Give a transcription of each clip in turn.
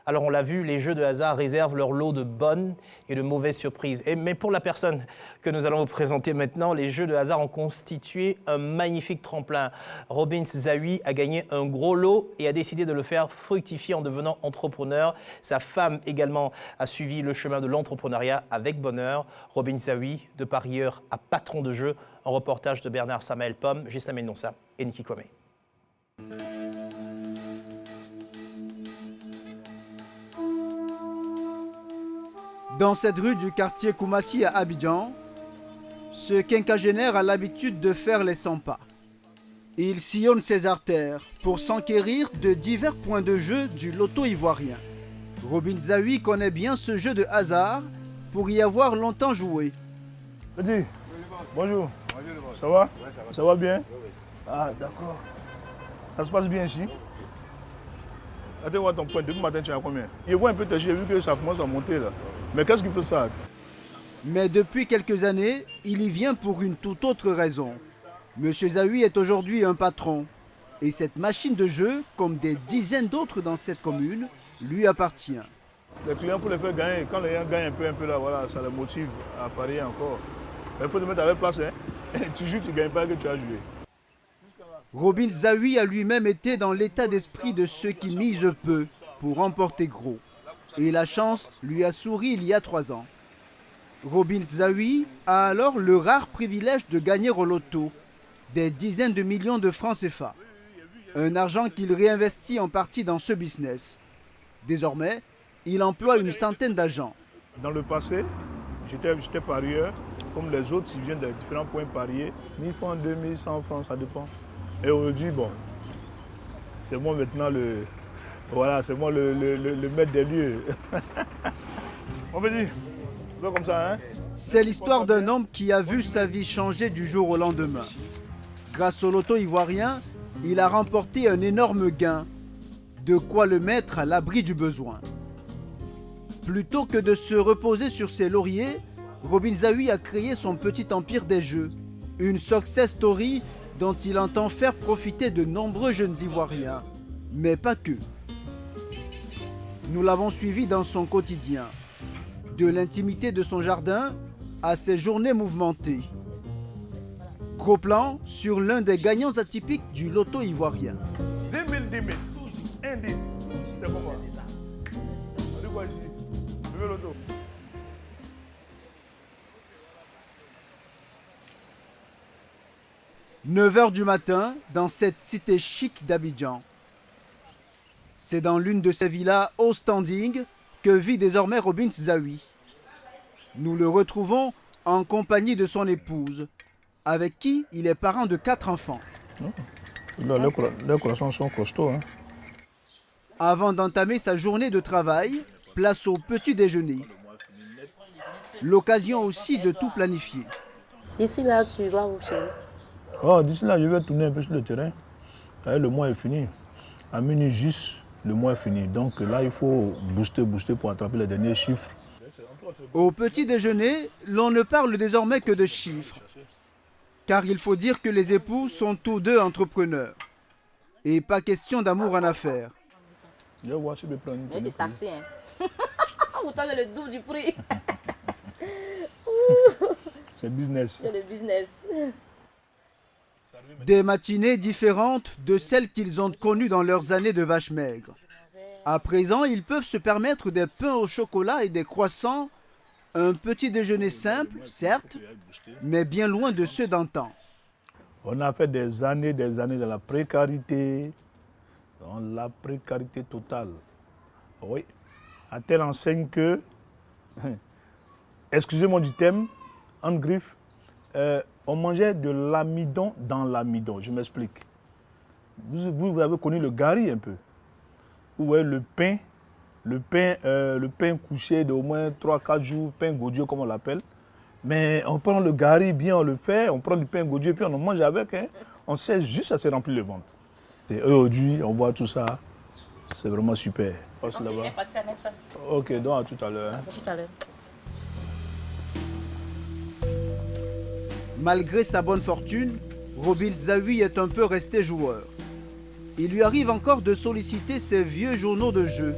Alors on l'a vu, les jeux de hasard réservent leur lot de bonnes et de mauvaises surprises. Mais pour la personne que nous allons vous présenter maintenant, les jeux de hasard ont constitué un magnifique tremplin. Robin Zawi a gagné un gros lot et a décidé de le faire fructifier en devenant entrepreneur. Sa femme également a suivi le chemin de l'entrepreneuriat avec bonheur. Robin Zawi, de parieur à patron de jeu, un reportage de Bernard Samael Pomme, Gisela Mendonça et Niki Kwame. Dans cette rue du quartier Koumassi à Abidjan, ce quinquagénaire a l'habitude de faire les 100 pas. Il sillonne ses artères pour s'enquérir de divers points de jeu du loto ivoirien. Robin Zawi connaît bien ce jeu de hasard pour y avoir longtemps joué. Petit, bonjour. Ça va? Ça va bien? Ah, d'accord. Ça se passe bien ici? Attends, voir ton point. Depuis matin, tu as combien? Je vois un peu tes j'ai vu que ça commence à monter là. Mais qu'est-ce qui fait ça? Mais depuis quelques années, il y vient pour une toute autre raison. Monsieur Zawi est aujourd'hui un patron. Et cette machine de jeu, comme des dizaines d'autres dans cette commune, lui appartient. Les clients, pour les faire gagner, quand les gens gagnent un peu là, voilà, ça les motive à parier encore. Mais il faut te mettre à leur place, hein. Tu joues, tu ne gagnes pas que tu as joué. Robin Zawi a lui-même été dans l'état d'esprit de ceux qui misent peu pour remporter gros. Et la chance lui a souri il y a 3 ans. Robin Zawi a alors le rare privilège de gagner au loto des dizaines de millions de francs CFA. Un argent qu'il réinvestit en partie dans ce business. Désormais, il emploie une centaine d'agents. Dans le passé, j'étais parieur. Comme les autres, ils viennent de différents points parier. 1000 francs, 2100 francs, ça dépend. Et aujourd'hui, bon, c'est moi maintenant c'est moi le maître des lieux. On peut dire, c'est comme ça, hein? C'est l'histoire d'un homme qui a vu sa vie changer du jour au lendemain. Grâce au loto ivoirien, il a remporté un énorme gain, de quoi le mettre à l'abri du besoin. Plutôt que de se reposer sur ses lauriers, Robin Zawi a créé son petit empire des jeux, une success story dont il entend faire profiter de nombreux jeunes Ivoiriens, mais pas que. Nous l'avons suivi dans son quotidien, de l'intimité de son jardin à ses journées mouvementées. Gros plan sur l'un des gagnants atypiques du loto ivoirien. 10 000, 10 000, indice, c'est comment? On dit quoi ici? Je veux l'auto. « 9h du matin, dans cette cité chic d'Abidjan. C'est dans l'une de ces villas haut standing que vit désormais Robin Zawi. Nous le retrouvons en compagnie de son épouse, avec qui il est parent de 4 enfants. Les croissants sont costauds. Hein? Avant d'entamer sa journée de travail, place au petit déjeuner. L'occasion aussi de tout planifier. Ici, là, tu vas où, chérie? Oh, d'ici là, je vais tourner un peu sur le terrain. Le mois est fini. À minuit juste, le mois est fini. Donc là, il faut booster pour attraper les derniers chiffres. Au petit déjeuner, l'on ne parle désormais que de chiffres. Car il faut dire que les époux sont tous deux entrepreneurs. Et pas question d'amour en affaires. Je vais voir si je peux Mais t'es tassé, hein. Vous avez le double du prix. C'est business. C'est le business. Des matinées différentes de celles qu'ils ont connues dans leurs années de vaches maigres. À présent, ils peuvent se permettre des pains au chocolat et des croissants. Un petit déjeuner simple, certes, mais bien loin de ceux d'antan. On a fait des années dans la précarité. Dans la précarité totale. Oui. À telle enseigne que, excusez-moi du thème, en griffe, on mangeait de l'amidon dans l'amidon. Je m'explique. Vous avez connu le gari un peu. Vous voyez le pain couché d'au moins 3-4 jours, pain godieux comme on l'appelle. Mais on prend le gari bien, on le fait, on prend du pain godieux, puis on en mange avec. Hein. On sait juste à se remplir le ventre. Et aujourd'hui, on voit tout ça. C'est vraiment super. Passe là-bas. Ok, donc à tout à l'heure. Hein. À tout à l'heure. Malgré sa bonne fortune, Robin Zawi est un peu resté joueur. Il lui arrive encore de solliciter ses vieux journaux de jeu.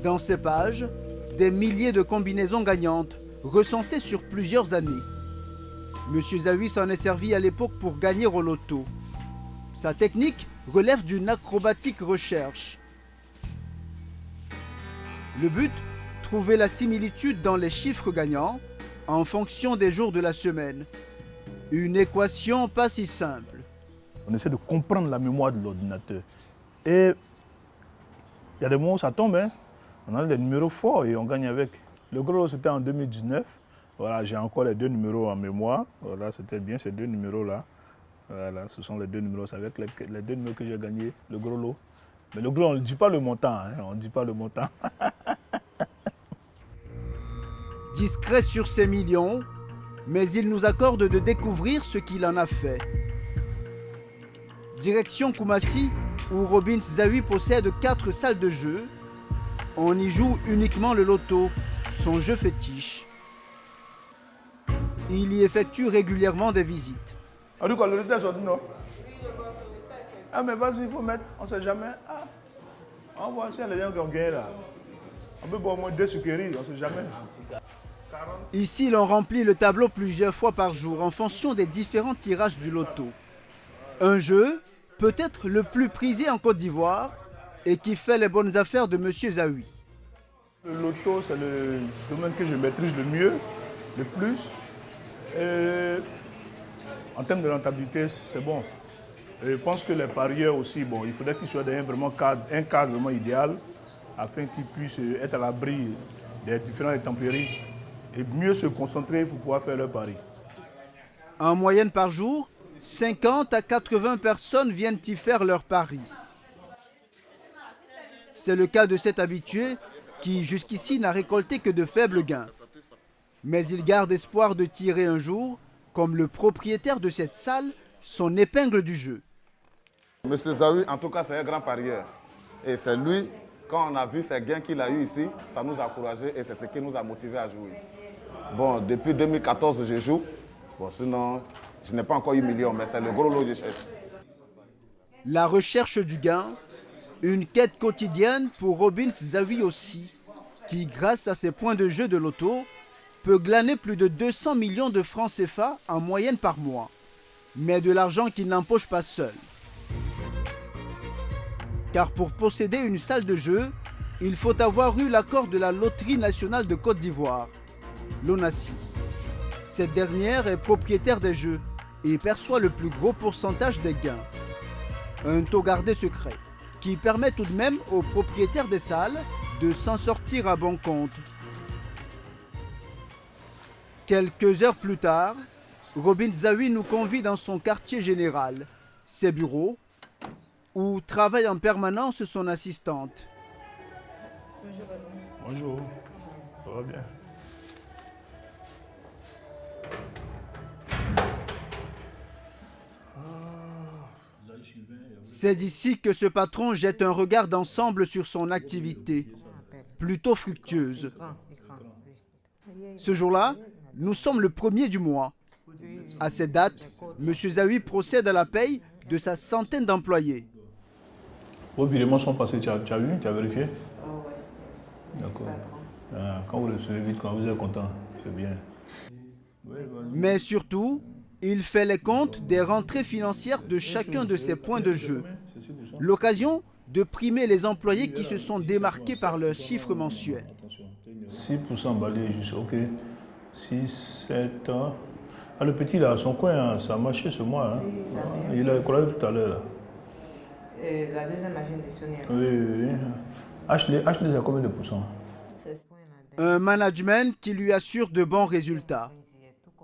Dans ces pages, des milliers de combinaisons gagnantes, recensées sur plusieurs années. Monsieur Zawi s'en est servi à l'époque pour gagner au loto. Sa technique relève d'une acrobatique recherche. Le but, trouver la similitude dans les chiffres gagnants en fonction des jours de la semaine. Une équation pas si simple. On essaie de comprendre la mémoire de l'ordinateur. Et il y a des moments où ça tombe, hein. On a des numéros forts et on gagne avec. Le gros lot, c'était en 2019. Voilà, j'ai encore les deux numéros en mémoire. Voilà, c'était bien ces deux numéros-là. Voilà, ce sont les deux numéros. C'est avec les deux numéros que j'ai gagné, le gros lot. Mais le gros, on ne dit pas le montant. Hein. On ne dit pas le montant. Discret sur ses millions, mais il nous accorde de découvrir ce qu'il en a fait. Direction Koumassi, où Robin Zawi possède 4 salles de jeu. On y joue uniquement le loto, son jeu fétiche. Il y effectue régulièrement des visites. En tout cas, le résultat est sorti, non? Ah, mais vas-y, il faut mettre, on ne sait jamais. Ah, on voit si les gens qui ont gagné là. On peut boire au moins 2 sucreries, on ne sait jamais. Ici, l'on remplit le tableau plusieurs fois par jour en fonction des différents tirages du loto. Un jeu, peut-être le plus prisé en Côte d'Ivoire, et qui fait les bonnes affaires de M. Zawi. Le loto, c'est le domaine que je maîtrise le mieux, le plus. Et en termes de rentabilité, c'est bon. Et je pense que les parieurs aussi, bon, il faudrait qu'ils soient dans un cadre vraiment idéal afin qu'ils puissent être à l'abri des différentes intempéries et mieux se concentrer pour pouvoir faire leurs paris. En moyenne par jour, 50 à 80 personnes viennent y faire leurs paris. C'est le cas de cet habitué qui, jusqu'ici, n'a récolté que de faibles gains. Mais il garde espoir de tirer un jour, comme le propriétaire de cette salle, son épingle du jeu. Monsieur Zawi, en tout cas, c'est un grand parieur. Et c'est lui, quand on a vu ces gains qu'il a eu ici, ça nous a encouragés et c'est ce qui nous a motivés à jouer. Bon, depuis 2014, je joue. Bon, sinon, je n'ai pas encore eu million, mais c'est le gros lot que je cherche. La recherche du gain, une quête quotidienne pour Robin Zawi aussi, qui, grâce à ses points de jeu de loto, peut glaner plus de 200 millions de francs CFA en moyenne par mois. Mais de l'argent qu'il n'empoche pas seul. Car pour posséder une salle de jeu, il faut avoir eu l'accord de la Loterie nationale de Côte d'Ivoire, l'ONACI. Cette dernière est propriétaire des jeux et perçoit le plus gros pourcentage des gains. Un taux gardé secret qui permet tout de même aux propriétaires des salles de s'en sortir à bon compte. Quelques heures plus tard, Robin Zawi nous convie dans son quartier général, ses bureaux, où travaille en permanence son assistante. Bonjour, ça va bien. C'est d'ici que ce patron jette un regard d'ensemble sur son activité, plutôt fructueuse. Ce jour-là, nous sommes le 1er du mois. À cette date, M. Zawi procède à la paye de sa centaine d'employés. Vos virements sont passés, tu as vu, tu as vérifié? D'accord. Quand vous le recevez vite, quand vous êtes content, c'est bien. Mais surtout, il fait les comptes des rentrées financières de chacun de ses points de jeu. L'occasion de primer les employés qui se sont démarqués par leurs chiffres mensuels. 6% balayé juste, ok. 6, 7 ans. Ah, le petit là, son coin, hein, ça a marché ce mois. Hein. Il a croisé tout à l'heure. Là. La deuxième machine disponible. Oui. Achetez à combien de pourcents? Un management qui lui assure de bons résultats.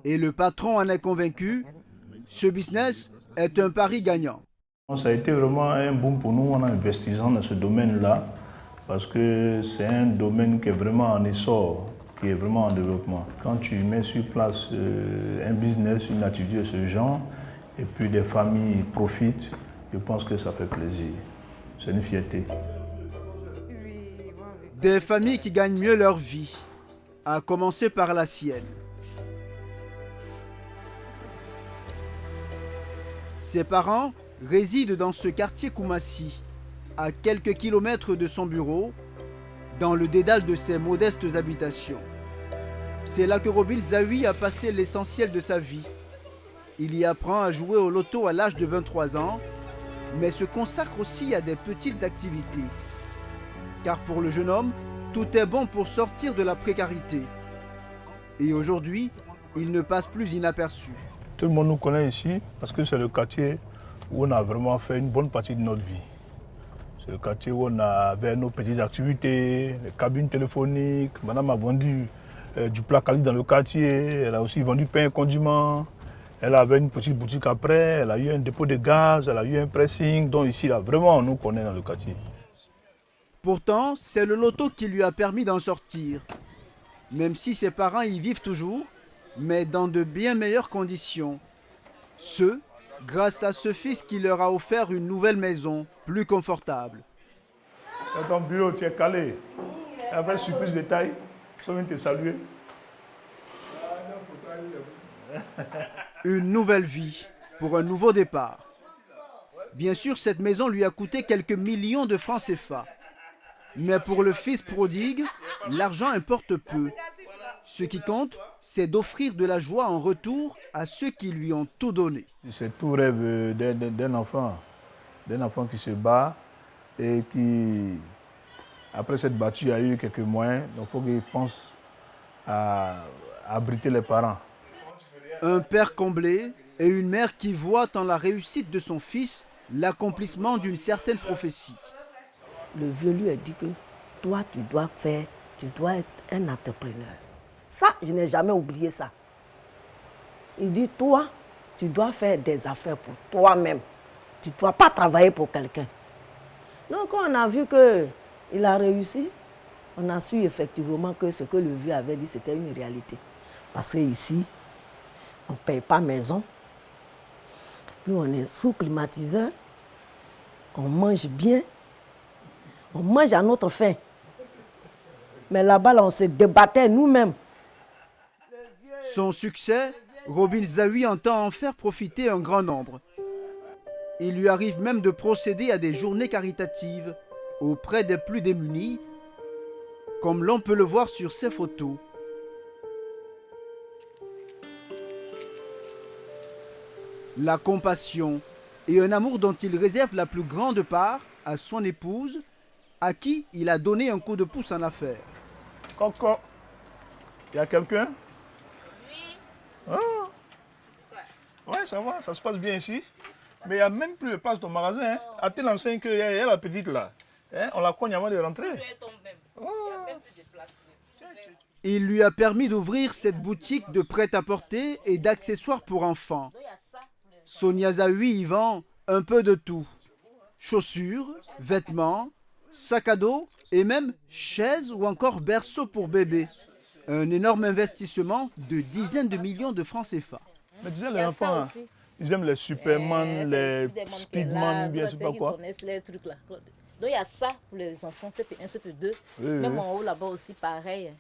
Et le patron en est convaincu, ce business est un pari gagnant. Ça a été vraiment un boom pour nous en investissant dans ce domaine-là, parce que c'est un domaine qui est vraiment en essor, qui est vraiment en développement. Quand tu mets sur place un business, une activité de ce genre, et puis des familles profitent, je pense que ça fait plaisir. C'est une fierté. Des familles qui gagnent mieux leur vie, à commencer par la sienne. Ses parents résident dans ce quartier Koumassi, à quelques kilomètres de son bureau, dans le dédale de ses modestes habitations. C'est là que Robin Zawi a passé l'essentiel de sa vie. Il y apprend à jouer au loto à l'âge de 23 ans, mais se consacre aussi à des petites activités. Car pour le jeune homme, tout est bon pour sortir de la précarité. Et aujourd'hui, il ne passe plus inaperçu. Tout le monde nous connaît ici parce que c'est le quartier où on a vraiment fait une bonne partie de notre vie. C'est le quartier où on avait nos petites activités, les cabines téléphoniques. Madame a vendu du plat quali dans le quartier. Elle a aussi vendu pain et condiments. Elle avait une petite boutique après. Elle a eu un dépôt de gaz. Elle a eu un pressing. Donc ici, là, vraiment, on nous connaît dans le quartier. Pourtant, c'est le loto qui lui a permis d'en sortir. Même si ses parents y vivent toujours, mais dans de bien meilleures conditions. Ce, grâce à ce fils qui leur a offert une nouvelle maison, plus confortable. Dans ton bureau, tu es calé. Avec un surprise de taille, ils vient te saluer. Une nouvelle vie pour un nouveau départ. Bien sûr, cette maison lui a coûté quelques millions de francs CFA. Mais pour le fils prodigue, l'argent importe peu. Ce qui compte, c'est d'offrir de la joie en retour à ceux qui lui ont tout donné. C'est tout rêve d'un enfant qui se bat et qui, après s'être battu, a eu quelques moyens. Donc il faut qu'il pense à abriter les parents. Un père comblé et une mère qui voit en la réussite de son fils l'accomplissement d'une certaine prophétie. Le vieux lui a dit que toi, tu dois être un entrepreneur. Ça, je n'ai jamais oublié ça. Il dit, toi, tu dois faire des affaires pour toi-même. Tu ne dois pas travailler pour quelqu'un. Donc, quand on a vu qu'il a réussi, on a su effectivement que ce que le vieux avait dit, c'était une réalité. Parce qu'ici, on ne paye pas maison. Puis on est sous climatiseur. On mange bien. On mange à notre faim. Mais là-bas, là, on se débattait nous-mêmes. Son succès, Robin Zawi entend en faire profiter un grand nombre. Il lui arrive même de procéder à des journées caritatives auprès des plus démunis, comme l'on peut le voir sur ces photos. La compassion et un amour dont il réserve la plus grande part à son épouse, à qui il a donné un coup de pouce en affaires. Coco, il y a quelqu'un? Oui. Ah. Ouais, ça va, ça se passe bien ici. Mais il n'y a même plus de place dans le magasin. Hein. À telle enseigne qu'il y a la petite là. Hein? On la cogne avant de rentrer. Il lui a permis d'ouvrir cette boutique de prêt-à-porter et d'accessoires pour enfants. Sonia Zawi y vend un peu de tout. Chaussures, vêtements, sacs à dos et même chaises ou encore berceaux pour bébé. Un énorme investissement de dizaines de millions de francs CFA. Mais déjà les enfants, ils aiment les Superman, les Speedman, bien sûr pas quoi. Donc il y a ça pour les enfants, CP1, CP2. Oui, Même oui. en haut là-bas aussi pareil.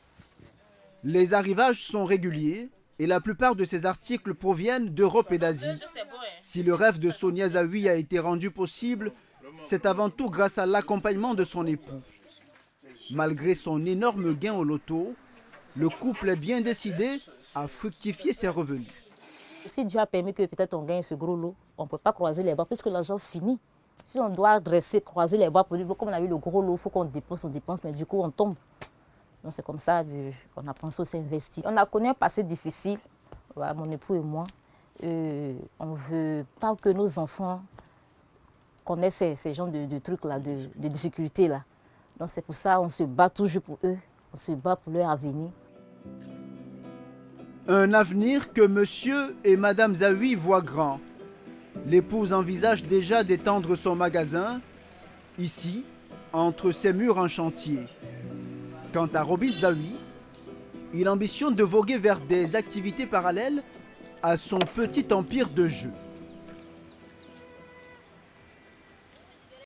Les arrivages sont réguliers et la plupart de ces articles proviennent d'Europe et d'Asie. Si le rêve de Sonia Zawi a été rendu possible, c'est avant tout grâce à l'accompagnement de son époux. Malgré son énorme gain au loto, le couple est bien décidé à fructifier ses revenus. Si Dieu a permis que peut-être on gagne ce gros lot, on ne peut pas croiser les bras puisque l'argent finit. Si on doit dresser, croiser les bras pour dire, comme on a eu le gros lot, il faut qu'on dépense, mais du coup on tombe. Donc c'est comme ça qu'on a pensé aussi investir. On a connu un passé difficile, voilà, mon époux et moi. On ne veut pas que nos enfants connaissent ces genres de trucs-là, de difficultés-là. Donc c'est pour ça qu'on se bat toujours pour eux, on se bat pour leur avenir. Un avenir que monsieur et madame Zawi voient grand. L'épouse envisage déjà d'étendre son magasin, ici, entre ses murs en chantier. Quant à Robin Zawi, il ambitionne de voguer vers des activités parallèles à son petit empire de jeu.